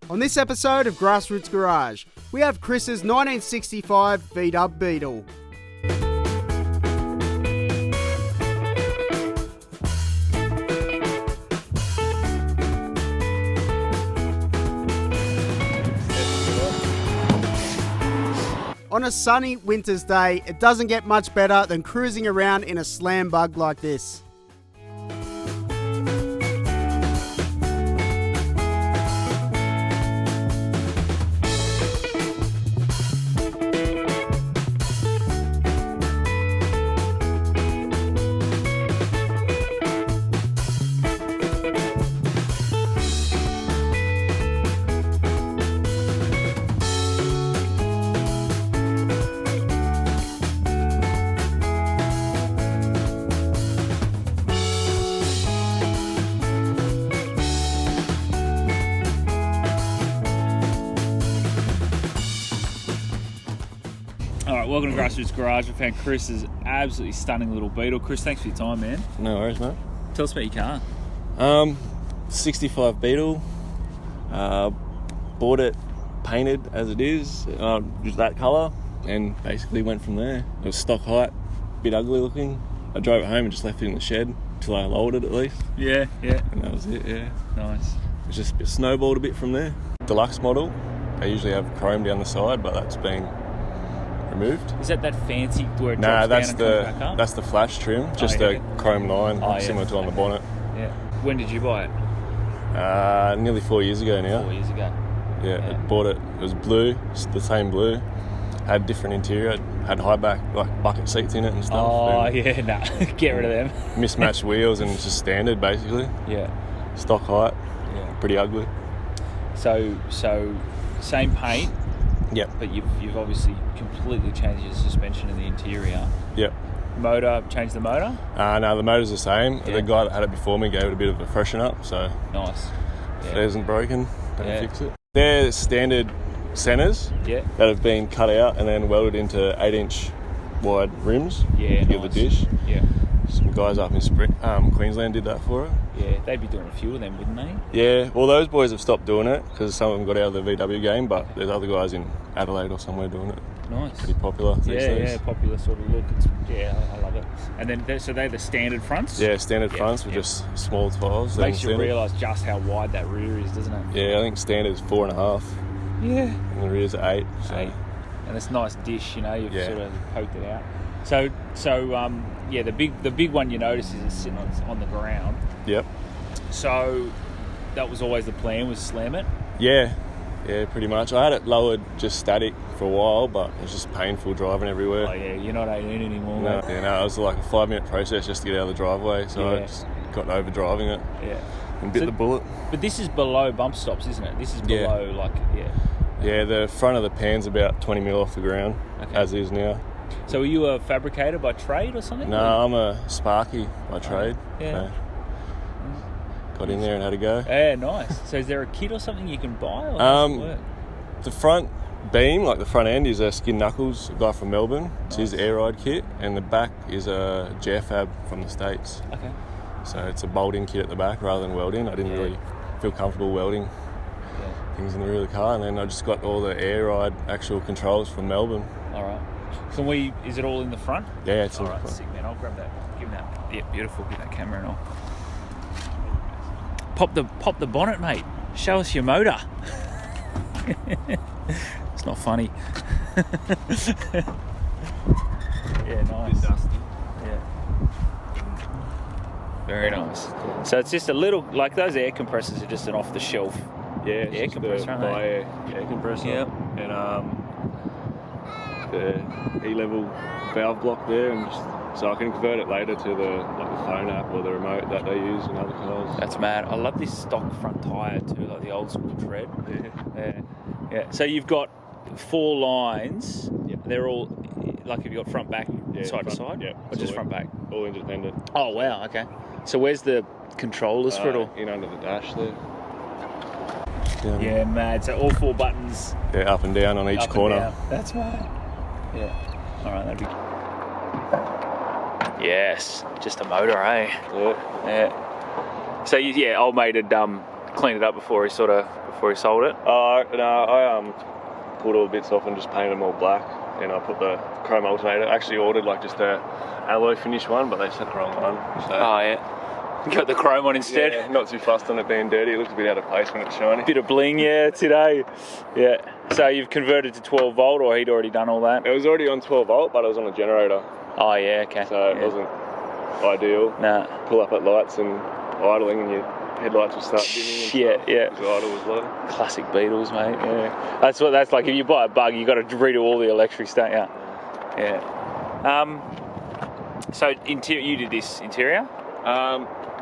On this episode of Grassroots Garage, we have Chris's 1965 VW Beetle. On a sunny winter's day, it doesn't get much better than cruising around in a slam bug like this. Alright, welcome to Grassroots Garage. I found Chris's absolutely stunning little Beetle. Chris, thanks for your time, man. No worries, mate. Tell us about your car. 65 Beetle. Bought it painted as it is, just that colour, and basically went from there. It was stock height, a bit ugly looking. I drove it home and just left it in the shed until I lowered it at least. Yeah. And that was it, yeah. Nice. It was just snowballed a bit from there. Deluxe model, they usually have chrome down the side, but that's been removed. Is that fancy where it Nah, drops down and comes back up? that's the flash trim, just a chrome line, similar to on the bonnet. Yeah. When did you buy it? Nearly 4 years ago now. 4 years ago. Yeah, I bought it. It was blue, the same blue. Had different interior. It had high back, like bucket seats in it and stuff. Oh, and yeah, nah. Get rid of them. Mismatched wheels and it's just standard, basically. Yeah. Stock height. Yeah. Pretty ugly. So same paint. Yep. But you've obviously completely changed your suspension in the interior. Yep. Motor, changed the motor? No, the motor's the same. Yeah. The guy that had it before me gave it a bit of a freshen up, so Nice. if it isn't broken, don't Yeah. fix it. They're standard centres Yeah. that have been cut out and then welded into 8-inch wide rims Yeah, to give the nice. dish. Yeah. Some guys up in Queensland did that for it. Yeah, they'd be doing a few of them, wouldn't they? Yeah, well, those boys have stopped doing it because some of them got out of the VW game, but there's other guys in Adelaide or somewhere doing it. Nice. Pretty popular these days. Yeah, popular sort of look. I love it. And then, they're the standard fronts? Yeah, standard fronts with yeah. just small tiles. Makes you realise just how wide that rear is, doesn't it? Yeah, I think standard is 4.5 Yeah. and the rear's 8. So. 8. And it's a nice dish, you've Yeah. sort of poked it out. So the big one you notice is it's sitting on the ground. Yep. So that was always the plan, was slam it? Yeah, pretty much. I had it lowered just static for a while, but it was just painful driving everywhere. Oh yeah, you're not 18 anymore. No, mate. it was like a 5-minute process just to get out of the driveway, so I just got over driving it Yeah. and bit the bullet. But this is below bump stops, isn't it? This is below, Yeah, the front of the pan's about 20 mil off the ground, as is now. So are you a fabricator by trade or something? No, I'm a Sparky by trade. Yeah. So got in there and had a go. Yeah, nice. So is there a kit or something you can buy, or how does it work? The front beam, like the front end, is a Skin Knuckles, a guy from Melbourne. It's his air ride kit, and the back is a Jfab from the States. Okay. So it's a bolting kit at the back rather than welding. I didn't really feel comfortable welding things in the rear of the car, and then I just got all the air ride actual controls from Melbourne. All right. Is it all in the front? Yeah, it's all all right. front. Sick, man. I'll grab that. Give him that. Yeah, beautiful. Get that camera and all. Pop the bonnet, mate. Show us your motor. It's not funny. Yeah, nice. Yeah. Very nice. So it's just a little, like those air compressors are just an off the shelf. Yeah, Air compressor, aren't they? air compressor. Yep. And the E-level valve block there, and so I can convert it later to the phone app or the remote that they use in other cars. That's mad. I love this stock front tyre too, like the old school tread. Yeah. So you've got 4 lines. Yep. They're all, like, have you got front, back, side to side? Yeah. Or just front, back? All independent. Oh, wow, okay. So where's the controllers for it all? In under the dash there. Yeah, mad. So all 4 buttons. Yeah, up and down on each up corner. And down. That's mad. Yeah. All right, that'd be... Yes, just a motor, eh? Yeah. Yeah. So, old mate had cleaned it up before he sold it? I pulled all the bits off and just painted them all black. And I put the chrome alternator. I actually ordered like just a alloy finish one, but they sent the wrong one. So. Oh yeah. Got the chrome one instead. Yeah, not too fussed on it being dirty. It looks a bit out of place when it's shiny. Bit of bling, yeah, today. Yeah. So you've converted to 12 volt, or he'd already done all that? It was already on 12 volt, but it was on a generator. Oh yeah, okay. So it wasn't ideal. Nah. Pull up at lights and idling, and your headlights will start dimming. And stuff. Yeah. Because idle was low. Classic Beetles, mate. Yeah. That's like. If you buy a bug, you got to redo all the electrics, don't you? Yeah. So you did this interior?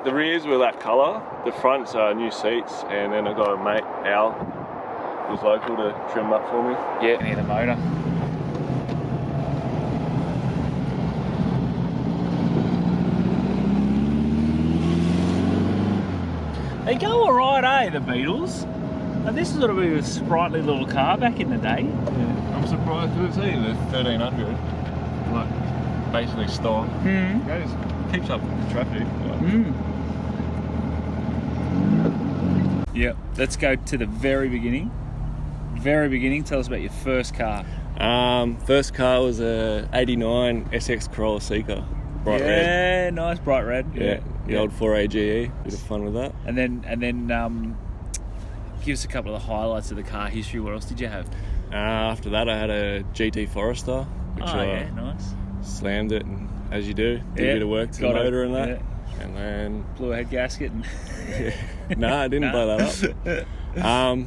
The rears were that colour. The fronts are new seats, and then I got a mate, Al, who's local, to trim them up for me. Yeah, near the motor. They go alright, the Beetles? And this is sort of a sprightly little car back in the day. Yeah, I'm surprised because it's only the 1300, like basically stock. Mm. It just keeps up with the traffic. Yeah, let's go to the very beginning. Tell us about your first car. First car was a '89 SX Corolla Seeker, bright red. Yeah, nice bright red. Yeah, the old 4AGE. Bit of fun with that. And then give us a couple of the highlights of the car history. What else did you have? After that, I had a GT Forester, which nice. Slammed it, and as you do, did a bit of work to the motor and that. Yeah. And then blew a head gasket. No, I didn't blow that up.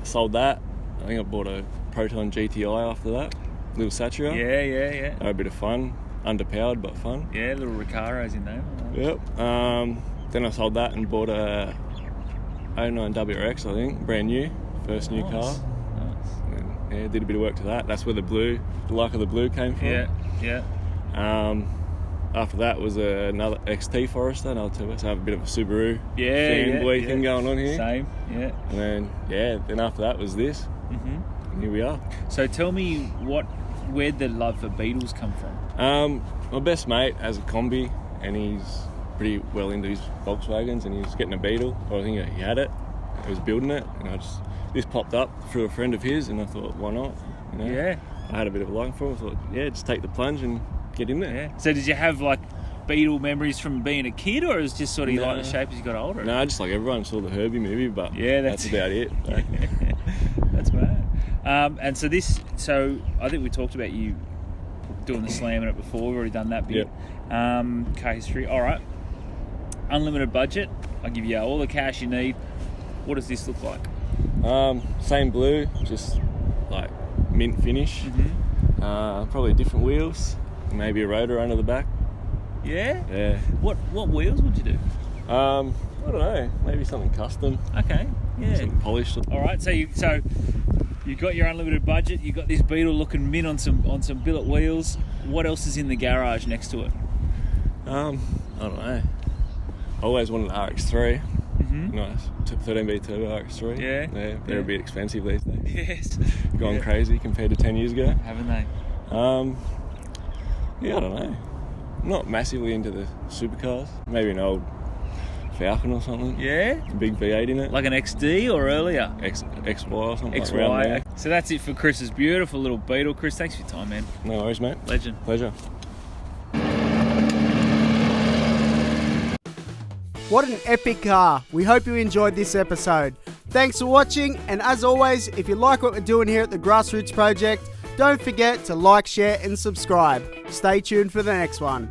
Sold that. I think I bought a Proton GTI after that. Little Satria. Yeah. A bit of fun. Underpowered, but fun. Yeah, little Recaro's in there. Yep. Then I sold that and bought a 09 WRX, I think. Brand new. First new car. Nice. And, did a bit of work to that. That's where the like of the blue came from. Yeah. After that was another XT Forester, another turbo. So I have a bit of a Subaru fanboy thing going on here. Same, yeah. And then after that was this. Mm-hmm. And here we are. So tell me, where'd the love for Beetles come from? My best mate has a Combi, and he's pretty well into his Volkswagens, and he was getting a Beetle. Or I think he had it. He was building it, and this popped up through a friend of his, and I thought, why not? You know? Yeah. I had a bit of a liking for it. I thought, just take the plunge and get in there. Yeah. So did you have like Beetle memories from being a kid, or is just sort of you like the shape as you got older? No, just like everyone saw the Herbie movie, but that's about it. So. That's mad. And so I think we talked about you doing the slam in it before. We've already done that bit. Yep. Car history. All right. Unlimited budget. I'll give you all the cash you need. What does this look like? Same blue, just like mint finish. Mm-hmm. Probably different wheels. Maybe a rotor under the back. Yeah? Yeah. What wheels would you do? I don't know. Maybe something custom. Okay. Yeah. Something polished. All right. So you got your unlimited budget. You got this Beetle looking mint on some billet wheels. What else is in the garage next to it? I don't know. I always wanted an RX3. Mm-hmm. Nice. 13B turbo RX3. Yeah. They're a bit expensive these days. Yes. Gone crazy compared to 10 years ago. Haven't they? I don't know. Not massively into the supercars. Maybe an old Falcon or something. Yeah? A big V8 in it. Like an XD or earlier? XY or something. XY. Like around there. So that's it for Chris's beautiful little Beetle. Chris, thanks for your time, man. No worries, mate. Legend. Pleasure. What an epic car. We hope you enjoyed this episode. Thanks for watching, and as always, if you like what we're doing here at the Grassroots Project, don't forget to like, share and subscribe. Stay tuned for the next one.